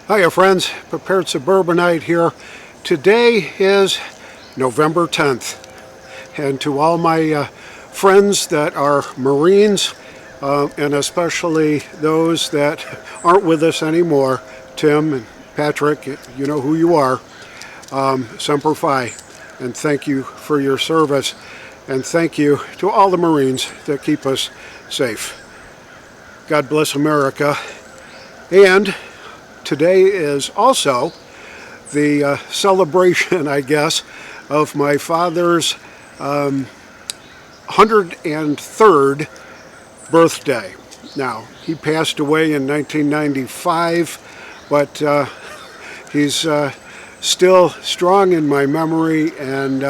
Hiya friends, Prepared Suburbanite here. Today is November 10th, and to all my friends that are Marines, and especially those that aren't with us anymore, Tim and Patrick, you know who you are, Semper Fi, and thank you for your service, and thank you to all the Marines that keep us safe. God bless America. And today is also the celebration, I guess, of my father's 103rd birthday. Now, he passed away in 1995, but he's still strong in my memory and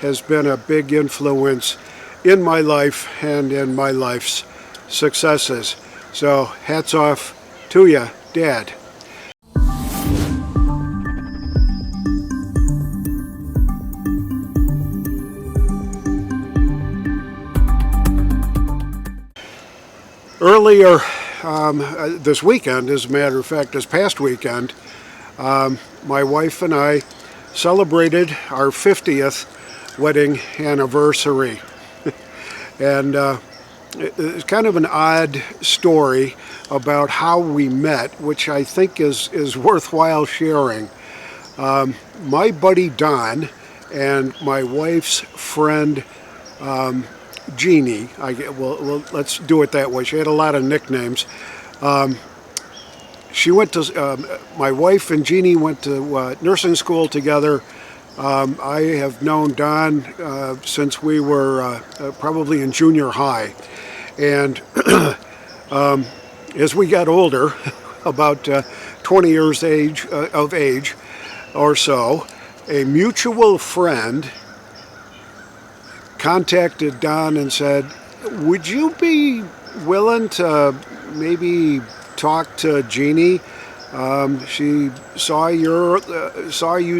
has been a big influence in my life and in my life's successes. So, hats off to you, Dad. Earlier this weekend, as a matter of fact, this past weekend, my wife and I celebrated our 50th wedding anniversary. And it's kind of an odd story about how we met, which I think is worthwhile sharing. My buddy Don and my wife's friend Jeannie, well, let's do it that way. She had a lot of nicknames. She went to, my wife and Jeannie went to nursing school together. I have known Don since we were probably in junior high. And as we got older, about 20 years of age or so, a mutual friend contacted Don and said, would you be willing to maybe talk to Jeannie? She saw you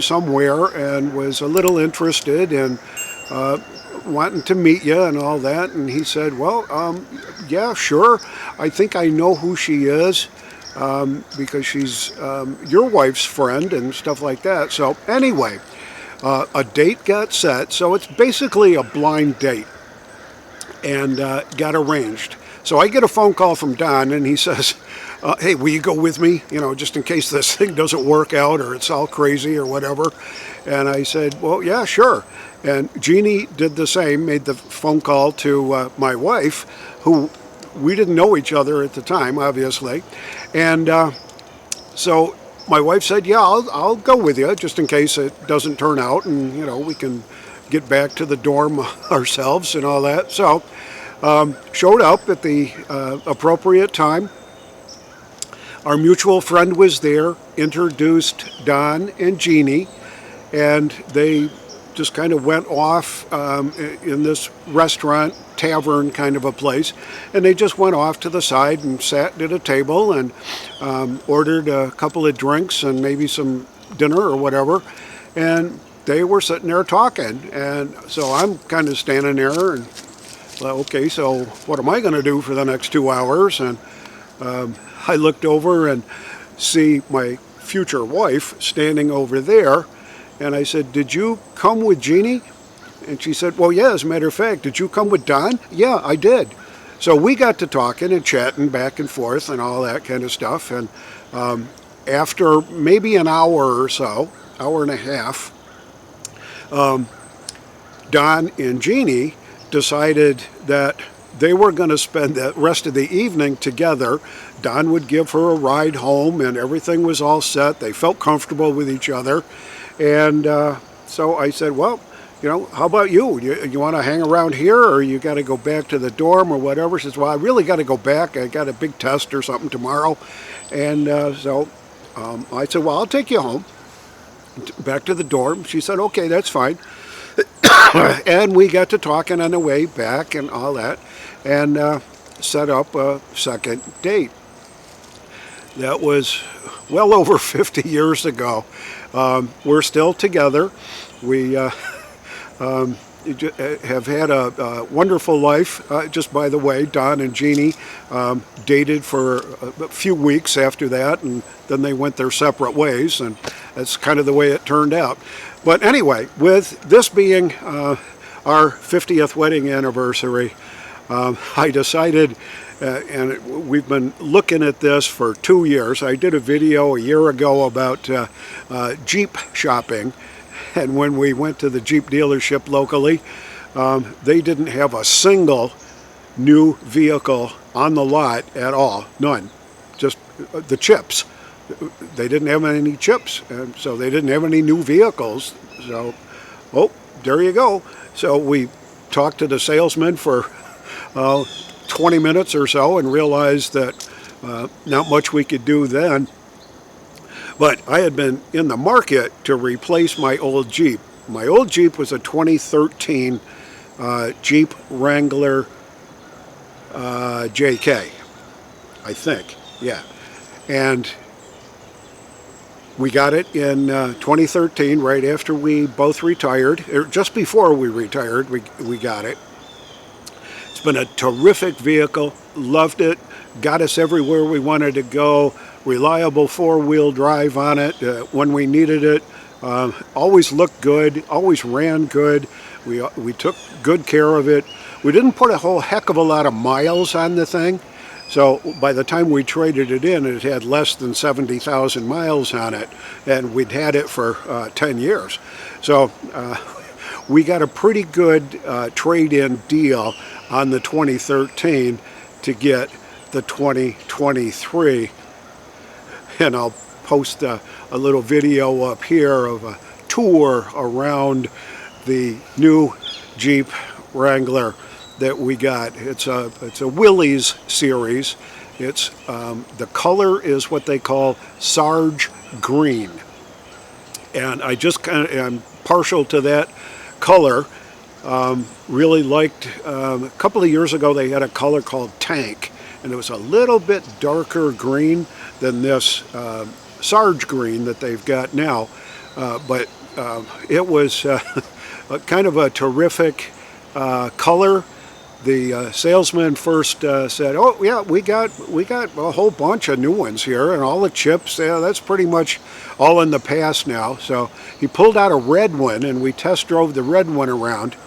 somewhere and was a little interested in wanting to meet you and all that. And he said, well, yeah, sure. I think I know who she is because she's your wife's friend and stuff like that. So anyway, a date got set. So it's basically a blind date and got arranged. So I get a phone call from Don and he says, hey, will you go with me? You know, just in case this thing doesn't work out or it's all crazy or whatever. And I said, well, yeah, sure. And Jeannie did the same, made the phone call to my wife, who we didn't know each other at the time, obviously. And so my wife said, yeah, I'll go with you just in case it doesn't turn out and, you know, we can get back to the dorm ourselves and all that. So showed up at the appropriate time. Our mutual friend was there, introduced Don and Jeannie, and they just kind of went off in this restaurant, tavern kind of a place, and they just went off to the side and sat at a table and ordered a couple of drinks and maybe some dinner or whatever, and they were sitting there talking. And so I'm kind of standing there and, well, okay, so what am I going to do for the next 2 hours? And I looked over and see my future wife standing over there. And I said, did you come with Jeannie? And she said, well, yeah, as a matter of fact, did you come with Don? Yeah, I did. So we got to talking and chatting back and forth and all that kind of stuff. And after maybe an hour or so, hour and a half, Don and Jeannie decided that they were going to spend the rest of the evening together. Don would give her a ride home and everything was all set. They felt comfortable with each other. And so I said, well, you know, how about you? You want to hang around here or you got to go back to the dorm or whatever? She says, well, I really got to go back. I got a big test or something tomorrow. And so I said, well, I'll take you home, back to the dorm. She said, okay, that's fine. And we got to talking on the way back and all that and set up a second date. That was well over 50 years ago. We're still together. We have had a wonderful life. Just by the way, Don and Jeannie dated for a few weeks after that, and then they went their separate ways, and that's kind of the way it turned out. But anyway, with this being our 50th wedding anniversary, I decided, and we've been looking at this for 2 years. I did a video a year ago about Jeep shopping, and when we went to the Jeep dealership locally, they didn't have a single new vehicle on the lot at all. None. Just the chips. They didn't have any chips, and so they didn't have any new vehicles. So, oh, there you go. So we talked to the salesman for 20 minutes or so and realized that not much we could do then. But I had been in the market to replace my old Jeep. My old Jeep was a 2013 Jeep Wrangler JK, I think, yeah. And we got it in 2013, right after we both retired, or just before we retired, we got it. It's been a terrific vehicle, loved it, got us everywhere we wanted to go, reliable four-wheel drive on it when we needed it, always looked good, always ran good, we took good care of it. We didn't put a whole heck of a lot of miles on the thing, so by the time we traded it in, it had less than 70,000 miles on it, and we'd had it for 10 years. So we got a pretty good trade-in deal on the 2013 to get the 2023, and I'll post a little video up here of a tour around the new Jeep Wrangler that we got. It's a Willys series. It's the color is what they call Sarge green, and I just kind of am partial to that color. Really liked a couple of years ago they had a color called Tank, and it was a little bit darker green than this Sarge green that they've got now, but it was kind of a terrific color. The salesman first said, "Oh yeah, we got a whole bunch of new ones here, and all the chips. Yeah, that's pretty much all in the past now." So he pulled out a red one, and we test drove the red one around.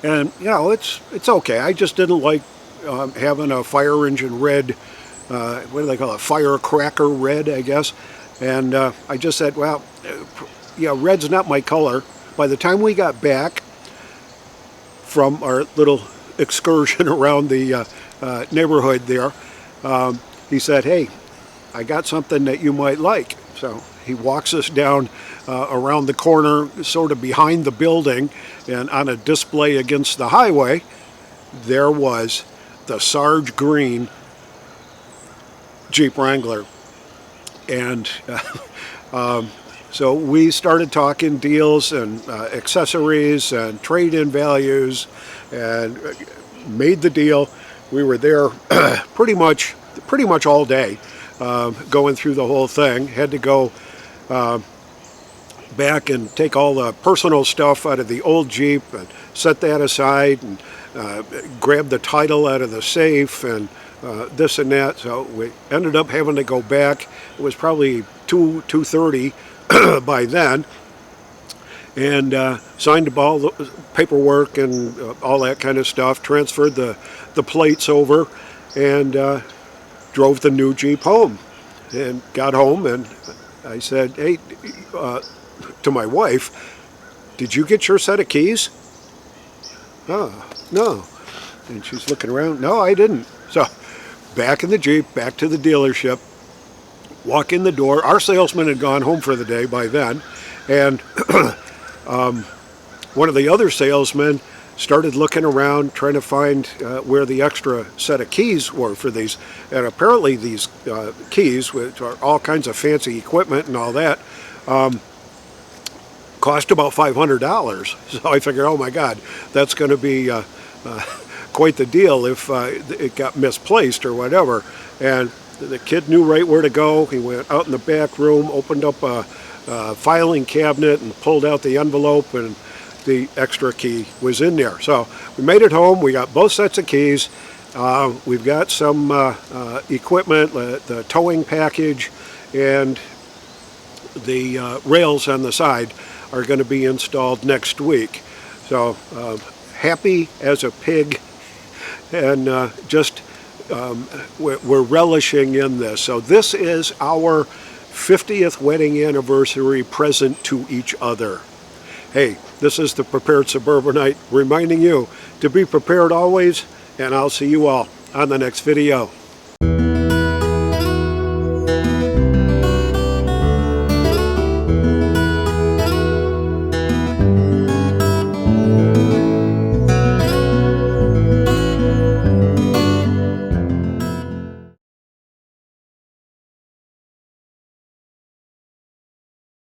And you know, it's okay. I just didn't like having a fire engine red. What do they call it? Firecracker red, I guess. And I just said, well, yeah, red's not my color. By the time we got back from our little excursion around the neighborhood there, he said, "Hey, I got something that you might like." So he walks us down around the corner, sort of behind the building, and on a display against the highway, there was the Sarge green Jeep Wrangler. And so we started talking deals and accessories and trade-in values, and made the deal. We were there pretty much all day, going through the whole thing. Had to go back and take all the personal stuff out of the old Jeep and set that aside, and grab the title out of the safe, and this and that. So we ended up having to go back. It was probably 2:30 by then, and signed all the paperwork and all that kind of stuff, transferred the plates over, and drove the new Jeep home. And got home, and I said, "Hey," to my wife, "Did you get your set of keys?" "Oh, no." And she's looking around. "No, I didn't." So back in the Jeep, back to the dealership, walk in the door. Our salesman had gone home for the day by then, and one of the other salesmen started looking around trying to find where the extra set of keys were for these. And apparently these keys, which are all kinds of fancy equipment and all that, cost about $500. So I figured, oh my God, that's going to be quite the deal if it got misplaced or whatever. And the kid knew right where to go. He went out in the back room, opened up a filing cabinet and pulled out the envelope and the extra key was in there. So we made it home. We got both sets of keys. We've got some equipment, the towing package, and the rails on the side are going to be installed next week. So happy as a pig, and we're relishing in this. So this is our 50th wedding anniversary present to each other. Hey, this is the Prepared Suburbanite reminding you to be prepared always, and I'll see you all on the next video.